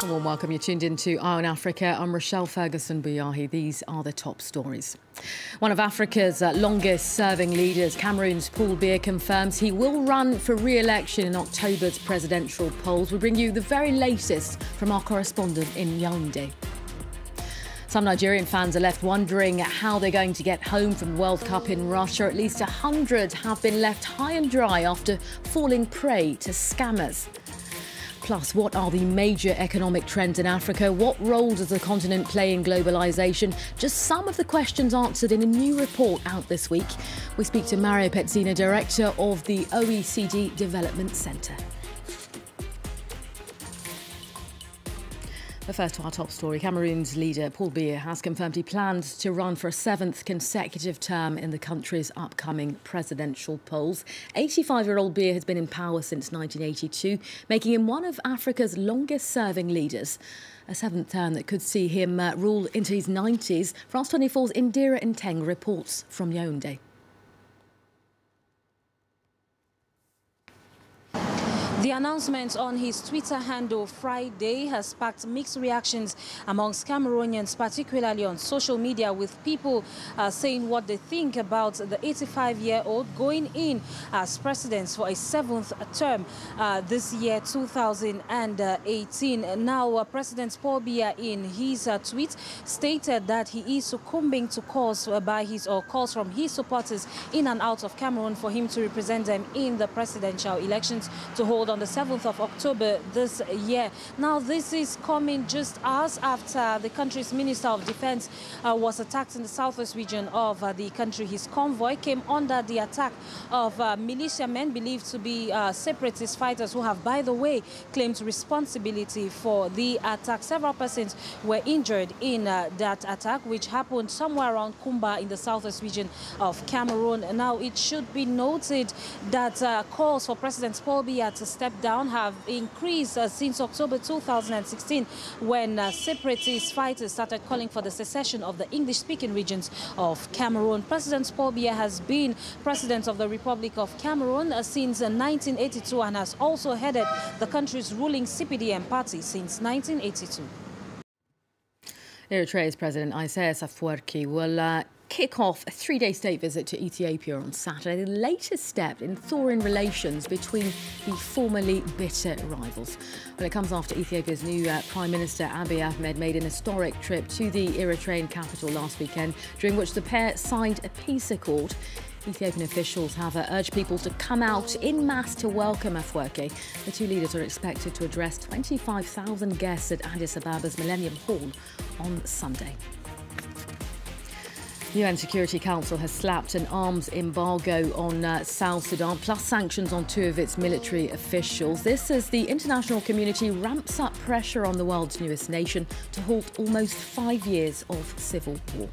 A warm welcome. You're tuned into Eye on Africa. I'm Rochelle Ferguson-Buyahi. These are the top stories. One of Africa's longest-serving leaders, Cameroon's Paul Biya, confirms he will run for re-election in October's presidential polls. We bring you the very latest from our correspondent in Yaoundé. Some Nigerian fans are left wondering how they're going to get home from the World Cup in Russia. At least 100 have been left high and dry after falling prey to scammers. Plus, what are the major economic trends in Africa? What role does the continent play in globalisation? Just some of the questions answered in a new report out this week. We speak to Mario Pezzina, director of the OECD Development Centre. But first to our top story. Cameroon's leader, Paul Biya, has confirmed he plans to run for a 7th consecutive term in the country's upcoming presidential polls. 85-year-old Biya has been in power since 1982, making him one of Africa's longest-serving leaders. A 7th term that could see him rule into his 90s. France 24's Indira Nteng reports from Yaoundé. The announcement on his Twitter handle Friday has sparked mixed reactions amongst Cameroonians, particularly on social media, with people saying what they think about the 85-year-old going in as president for a 7th term this year, 2018. Now, President Paul Biya, in his tweet, stated that he is succumbing to calls calls from his supporters in and out of Cameroon for him to represent them in the presidential elections to hold on the 7th of October this year. Now, this is coming just hours after the country's Minister of Defense was attacked in the southwest region of the country. His convoy came under the attack of militiamen believed to be separatist fighters who have, by the way, claimed responsibility for the attack. Several persons were injured in that attack, which happened somewhere around Kumba in the southwest region of Cameroon. Now, it should be noted that calls for President Paul Biya to step down have increased since October 2016, when separatist fighters started calling for the secession of the English-speaking regions of Cameroon. President Paul Biya has been president of the Republic of Cameroon since 1982 and has also headed the country's ruling CPDM party since 1982. Eritrea's President Isaias Afwerki will kick off a 3-day state visit to Ethiopia on Saturday, the latest step in thawing relations between the formerly bitter rivals. Well, it comes after Ethiopia's new Prime Minister Abiy Ahmed made an historic trip to the Eritrean capital last weekend, during which the pair signed a peace accord. Ethiopian officials have urged people to come out en masse to welcome Afwerki. The two leaders are expected to address 25,000 guests at Addis Ababa's Millennium Hall on Sunday. The UN Security Council has slapped an arms embargo on South Sudan, plus sanctions on 2 of its military officials. This as the international community ramps up pressure on the world's newest nation to halt almost 5 years of civil war.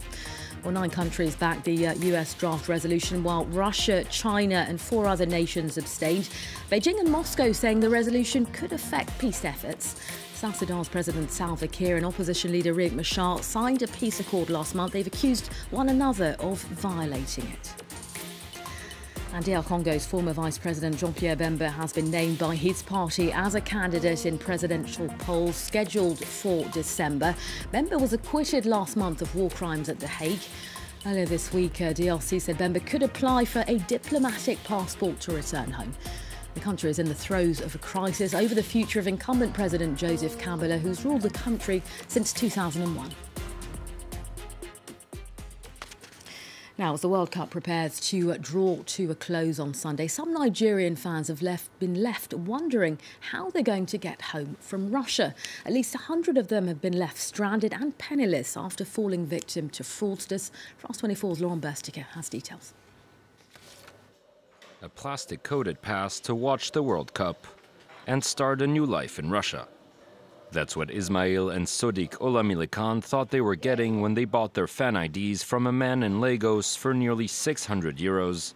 Well, 9 countries backed the US draft resolution, while Russia, China and 4 other nations abstained. Beijing and Moscow saying the resolution could affect peace efforts. South Sudan's President Salva Kiir and opposition leader Riek Machar signed a peace accord last month. They've accused one another of violating it. And DR Congo's former Vice President Jean-Pierre Bemba has been named by his party as a candidate in presidential polls scheduled for December. Bemba was acquitted last month of war crimes at The Hague. Earlier this week, DRC said Bemba could apply for a diplomatic passport to return home. The country is in the throes of a crisis over the future of incumbent President Joseph Kabila, who's ruled the country since 2001. Now, as the World Cup prepares to draw to a close on Sunday, some Nigerian fans have been left wondering how they're going to get home from Russia. At least 100 of them have been left stranded and penniless after falling victim to fraudsters. France 24's Laurent Bersticker has details. A plastic-coated pass to watch the World Cup and start a new life in Russia. That's what Ismail and Sodik Olamilikan thought they were getting when they bought their fan IDs from a man in Lagos for nearly 600 euros.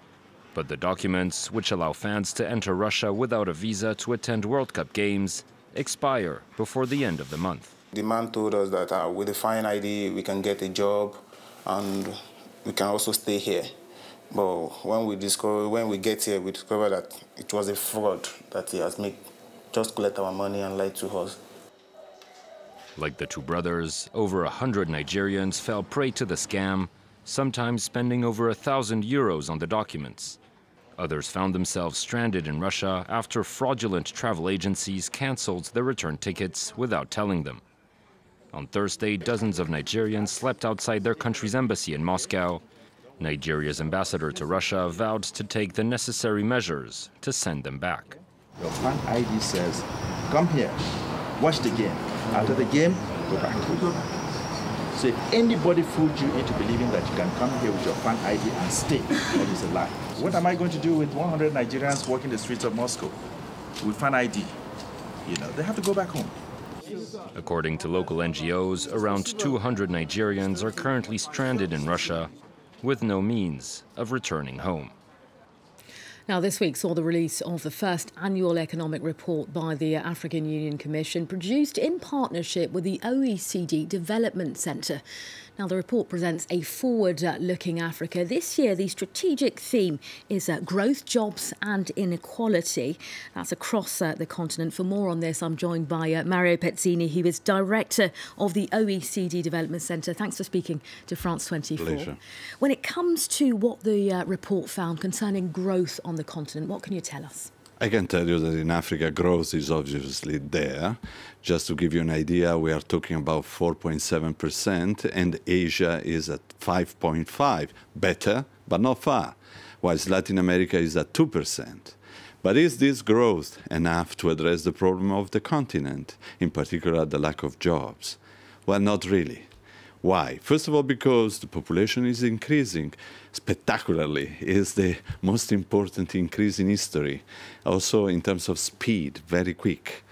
But the documents, which allow fans to enter Russia without a visa to attend World Cup games, expire before the end of the month. The man told us that with a fan ID we can get a job and we can also stay here. But when we get here, we discover that it was a fraud that he has made just to collect our money and lie to us. Like the two brothers, over 100 Nigerians fell prey to the scam, sometimes spending over €1,000 on the documents. Others found themselves stranded in Russia after fraudulent travel agencies canceled their return tickets without telling them. On Thursday, dozens of Nigerians slept outside their country's embassy in Moscow. Nigeria's ambassador to Russia vowed to take the necessary measures to send them back. Your fan ID says, come here, watch the game. After the game, go back. So if anybody fooled you into believing that you can come here with your fan ID and stay, that is a lie. What am I going to do with 100 Nigerians walking the streets of Moscow with fan ID? You know, they have to go back home. According to local NGOs, around 200 Nigerians are currently stranded in Russia with no means of returning home. Now, this week saw the release of the first annual economic report by the African Union Commission, produced in partnership with the OECD Development Centre. Now, the report presents a forward-looking Africa. This year, the strategic theme is growth, jobs and inequality. That's across the continent. For more on this, I'm joined by Mario Pezzini, who is Director of the OECD Development Centre. Thanks for speaking to France 24. Pleasure. When it comes to what the report found concerning growth on the continent, what can you tell us? I can tell you that in Africa, growth is obviously there. Just to give you an idea, we are talking about 4.7%, and Asia is at 5.5%. Better, but not far, whilst Latin America is at 2%. But is this growth enough to address the problem of the continent, in particular the lack of jobs? Well, not really. Why? First of all, because the population is increasing spectacularly. It's the most important increase in history. Also, in terms of speed, very quick.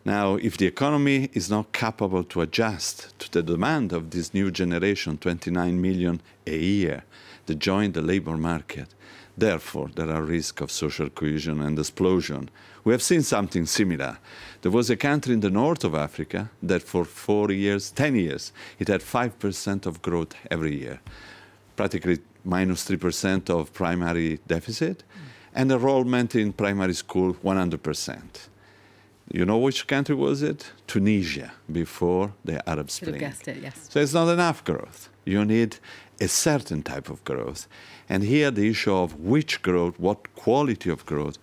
Now, if the economy is not capable to adjust to the demand of this new generation, 29 million a year, to join the labor market, therefore, there are risks of social cohesion and explosion. We have seen something similar. There was a country in the north of Africa that for 10 years, it had 5% of growth every year, practically minus 3% of primary deficit, and enrollment in primary school 100%. You know which country was it? Tunisia, before the Arab Spring. Should have guessed it, yes. So it's not enough growth. You need a certain type of growth. And here the issue of which growth, what quality of growth,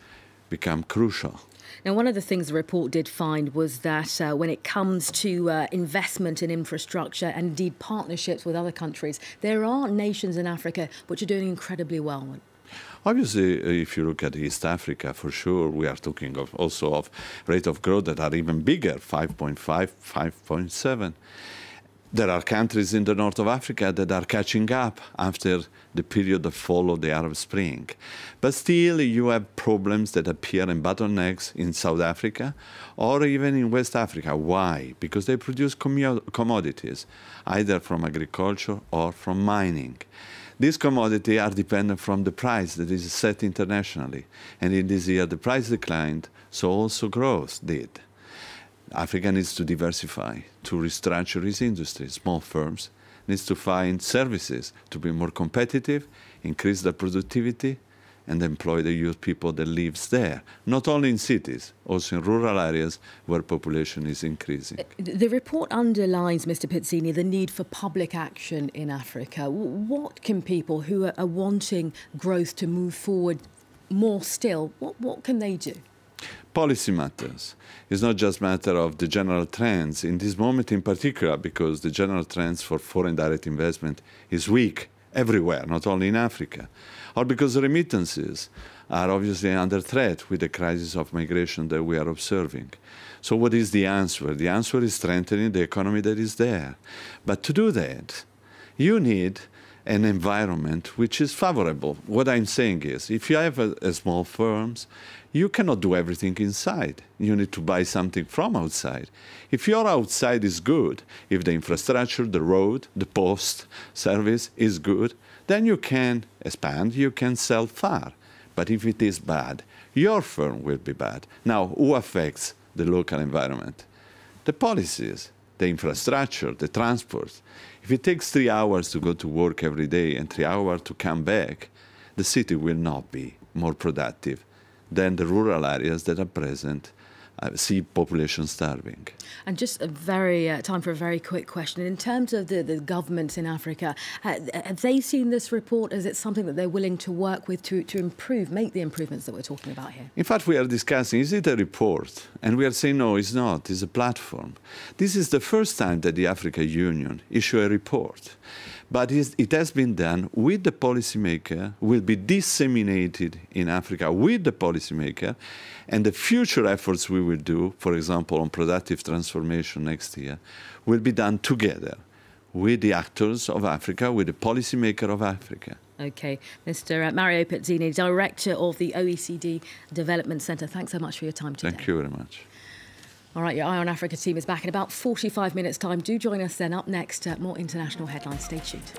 become crucial. Now, one of the things the report did find was that when it comes to investment in infrastructure and indeed partnerships with other countries, there are nations in Africa which are doing incredibly well. Obviously, if you look at East Africa, for sure, we are talking also of rate of growth that are even bigger, 5.5, 5.7. There are countries in the north of Africa that are catching up after the period that followed the Arab Spring. But still, you have problems that appear in bottlenecks in South Africa or even in West Africa. Why? Because they produce commodities, either from agriculture or from mining. These commodities are dependent from the price that is set internationally. And in this year, the price declined, so also growth did. Africa needs to diversify, to restructure its industry. Small firms needs to find services to be more competitive, increase their productivity, and employ the youth people that lives there, not only in cities, also in rural areas where population is increasing. The report underlines, Mr. Pezzini, the need for public action in Africa. What can people who are wanting growth to move forward more still, what can they do? Policy matters. It's not just a matter of the general trends. In this moment in particular, because the general trends for foreign direct investment is weak everywhere, not only in Africa, or because remittances are obviously under threat with the crisis of migration that we are observing. So what is the answer? The answer is strengthening the economy that is there. But to do that, you need an environment which is favorable. What I'm saying is, if you have a small firms, you cannot do everything inside. You need to buy something from outside. If your outside is good, if the infrastructure, the road, the post service is good, then you can expand, you can sell far. But if it is bad, your firm will be bad. Now, who affects the local environment? The policies, the infrastructure, the transport. If it takes 3 hours to go to work every day and 3 hours to come back, the city will not be more productive than the rural areas that are present see population starving. And just time for a very quick question. In terms of the governments in Africa, have they seen this report? Is it something that they're willing to work with to improve, make the improvements that we're talking about here? In fact, we are discussing, is it a report? And we are saying, no, it's not. It's a platform. This is the first time that the African Union issue a report. But it has been done with the policymaker, will be disseminated in Africa with the policymaker, and the future efforts we will do, for example, on productive transformation next year, will be done together with the actors of Africa, with the policymaker of Africa. Okay. Mr. Mario Pezzini, Director of the OECD Development Centre, thanks so much for your time today. Thank you very much. All right, your Eye on Africa team is back in about 45 minutes' time. Do join us then. Up next, more international headlines. Stay tuned.